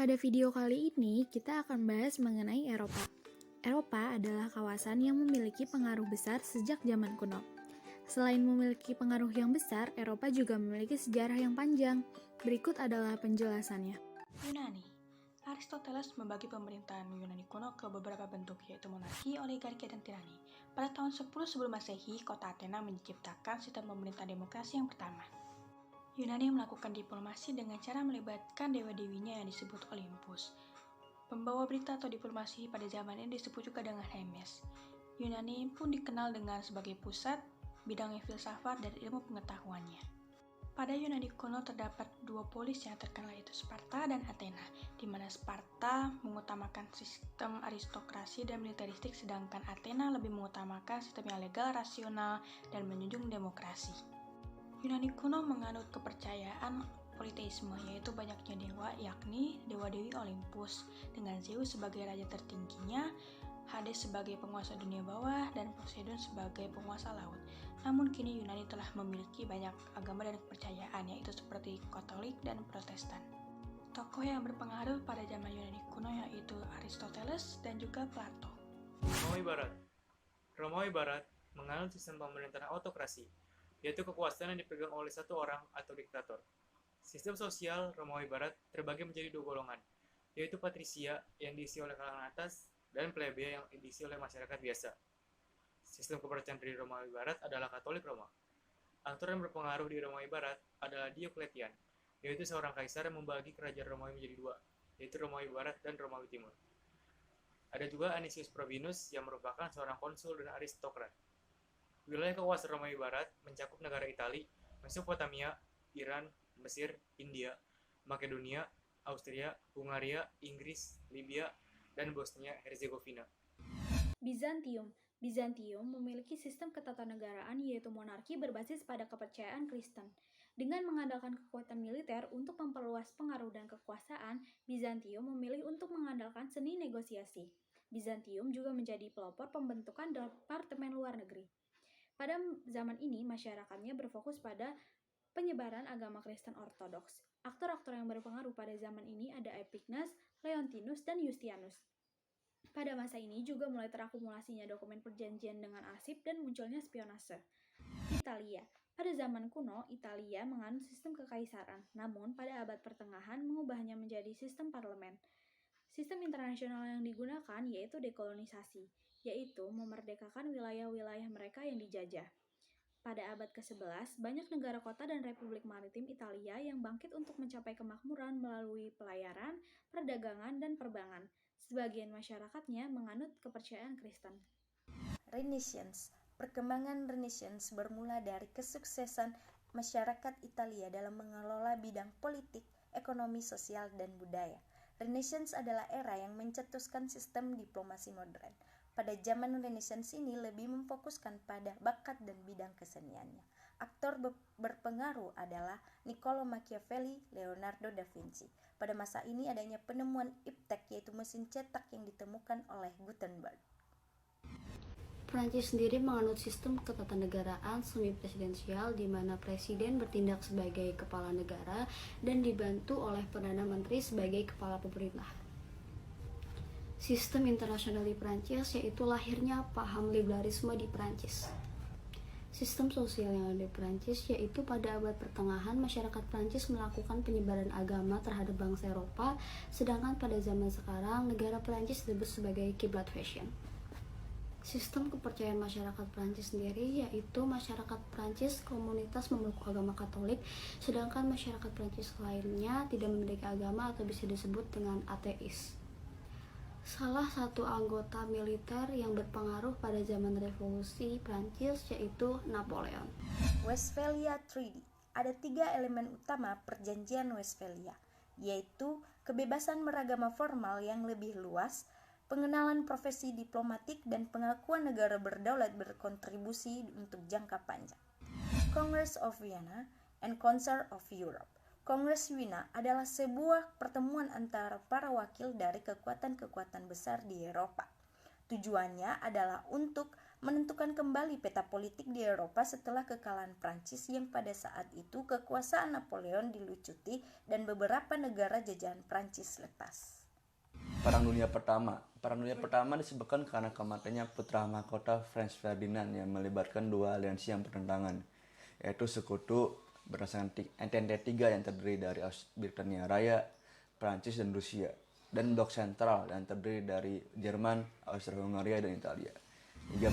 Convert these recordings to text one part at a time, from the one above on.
Pada video kali ini, kita akan bahas mengenai Eropa. Eropa adalah kawasan yang memiliki pengaruh besar sejak zaman kuno. Selain memiliki pengaruh yang besar, Eropa juga memiliki sejarah yang panjang. Berikut adalah penjelasannya. Yunani. Aristoteles membagi pemerintahan Yunani kuno ke beberapa bentuk, yaitu monarki, oligarki, dan tirani. Pada tahun 10 sebelum Masehi, kota Athena menciptakan sistem pemerintahan demokrasi yang pertama. Yunani melakukan diplomasi dengan cara melibatkan dewa-dewinya yang disebut Olympus. Pembawa berita atau diplomasi pada zaman ini disebut juga dengan Hermes. Yunani pun dikenal dengan sebagai pusat bidang filsafat dan ilmu pengetahuannya. Pada Yunani kuno terdapat dua polis yang terkenal, yaitu Sparta dan Athena, di mana Sparta mengutamakan sistem aristokrasi dan militeristik, sedangkan Athena lebih mengutamakan sistem yang legal, rasional, dan menjunjung demokrasi. Yunani kuno menganut kepercayaan politeisme, yaitu banyaknya dewa, yakni dewa-dewi Olympus, dengan Zeus sebagai raja tertingginya, Hades sebagai penguasa dunia bawah, dan Poseidon sebagai penguasa laut. Namun kini Yunani telah memiliki banyak agama dan kepercayaan, yaitu seperti Katolik dan Protestan. Tokoh yang berpengaruh pada zaman Yunani kuno yaitu Aristoteles dan juga Plato. Romawi Barat. Romawi Barat menganut sistem pemerintahan autokrasi, yaitu kekuasaan yang dipegang oleh satu orang atau diktator. Sistem sosial Romawi Barat terbagi menjadi dua golongan, yaitu patrisia yang diisi oleh kalangan atas dan plebea yang diisi oleh masyarakat biasa. Sistem kepercayaan dari Romawi Barat adalah Katolik Roma. Aktor yang berpengaruh di Romawi Barat adalah Diokletian, yaitu seorang kaisar yang membagi kerajaan Romawi menjadi dua, yaitu Romawi Barat dan Romawi Timur. Ada juga Anicius Probinus yang merupakan seorang konsul dan aristokrat. Wilayah kekuasaan Romawi Barat mencakup negara Italia, Mesopotamia, Iran, Mesir, India, Makedonia, Austria, Hungaria, Inggris, Libya, dan Bosnia-Herzegovina. Bizantium memiliki sistem ketatanegaraan yaitu monarki berbasis pada kepercayaan Kristen. Dengan mengandalkan kekuatan militer untuk memperluas pengaruh dan kekuasaan, Bizantium memilih untuk mengandalkan seni negosiasi. Bizantium juga menjadi pelopor pembentukan Departemen Luar Negeri. Pada zaman ini, masyarakatnya berfokus pada penyebaran agama Kristen Ortodoks. Aktor-aktor yang berpengaruh pada zaman ini ada Epicnus, Leontinus, dan Justianus. Pada masa ini juga mulai terakumulasinya dokumen perjanjian dengan arsip dan munculnya spionase. Italia. Pada zaman kuno, Italia menganut sistem kekaisaran, namun pada abad pertengahan mengubahnya menjadi sistem parlemen. Sistem internasional yang digunakan yaitu dekolonisasi, yaitu memerdekakan wilayah-wilayah mereka yang dijajah. Pada abad ke-11, banyak negara kota dan republik maritim Italia yang bangkit untuk mencapai kemakmuran melalui pelayaran, perdagangan, dan perbankan. Sebagian masyarakatnya menganut kepercayaan Kristen. Renaissance. Perkembangan Renaissance bermula dari kesuksesan masyarakat Italia dalam mengelola bidang politik, ekonomi, sosial, dan budaya. Renaissance adalah era yang mencetuskan sistem diplomasi modern. Pada zaman Renaissance ini lebih memfokuskan pada bakat dan bidang keseniannya. Aktor berpengaruh adalah Niccolo Machiavelli, Leonardo da Vinci. Pada masa ini adanya penemuan iptek yaitu mesin cetak yang ditemukan oleh Gutenberg. Prancis sendiri menganut sistem ketatanegaraan semi-presidensial di mana presiden bertindak sebagai kepala negara dan dibantu oleh Perdana Menteri sebagai kepala pemerintahan. Sistem internasional di Prancis yaitu lahirnya paham liberalisme di Prancis. Sistem sosial yang ada di Prancis yaitu pada abad pertengahan masyarakat Prancis melakukan penyebaran agama terhadap bangsa Eropa, sedangkan pada zaman sekarang negara Prancis disebut sebagai kiblat fashion. Sistem kepercayaan masyarakat Prancis sendiri yaitu masyarakat Prancis komunitas memeluk agama Katolik, sedangkan masyarakat Prancis lainnya tidak memiliki agama atau bisa disebut dengan ateis. Salah satu anggota militer yang berpengaruh pada zaman revolusi Prancis yaitu Napoleon. Westphalia Treaty. Ada 3 elemen utama perjanjian Westphalia, yaitu kebebasan beragama formal yang lebih luas, pengenalan profesi diplomatik, dan pengakuan negara berdaulat berkontribusi untuk jangka panjang. Congress of Vienna and Council of Europe. Kongres Wina adalah sebuah pertemuan antara para wakil dari kekuatan-kekuatan besar di Eropa. Tujuannya adalah untuk menentukan kembali peta politik di Eropa setelah kekalahan Prancis yang pada saat itu kekuasaan Napoleon dilucuti dan beberapa negara jajahan Prancis lepas. Perang Dunia Pertama disebabkan karena kematiannya putra mahkota Franz Ferdinand yang melibatkan dua aliansi yang bertentangan, yaitu Sekutu berdasarkan Entente III yang terdiri dari Britania Raya, Prancis, dan Rusia, dan Blok Sentral yang terdiri dari Jerman, Austria-Hungaria, dan Italia. Liga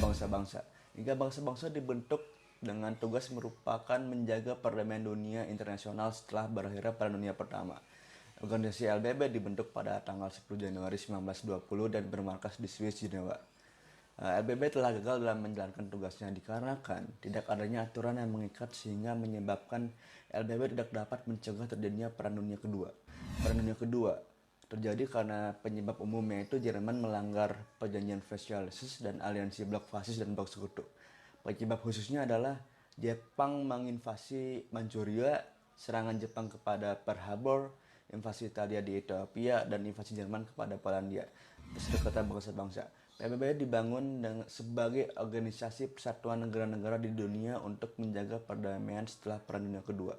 Bangsa-Bangsa dibentuk dengan tugas merupakan menjaga perdamaian dunia internasional setelah berakhirnya Perang Dunia Pertama. Organisasi LBB dibentuk pada tanggal 10 Januari 1920 dan bermarkas di Swiss, Jenewa. LBB telah gagal dalam menjalankan tugasnya dikarenakan tidak adanya aturan yang mengikat sehingga menyebabkan LBB tidak dapat mencegah terjadinya Perang Dunia Kedua. Perang Dunia Kedua terjadi karena penyebab umumnya itu Jerman melanggar perjanjian Versailles dan aliansi blok fasis dan blok sekutu. Penyebab khususnya adalah Jepang menginvasi Manchuria, serangan Jepang kepada Pearl Harbor, invasi Italia di Ethiopia, dan invasi Jerman kepada Polandia. Kesepakatan bangsa-bangsa. PBB dibangun sebagai organisasi persatuan negara-negara di dunia untuk menjaga perdamaian setelah Perang Dunia Kedua.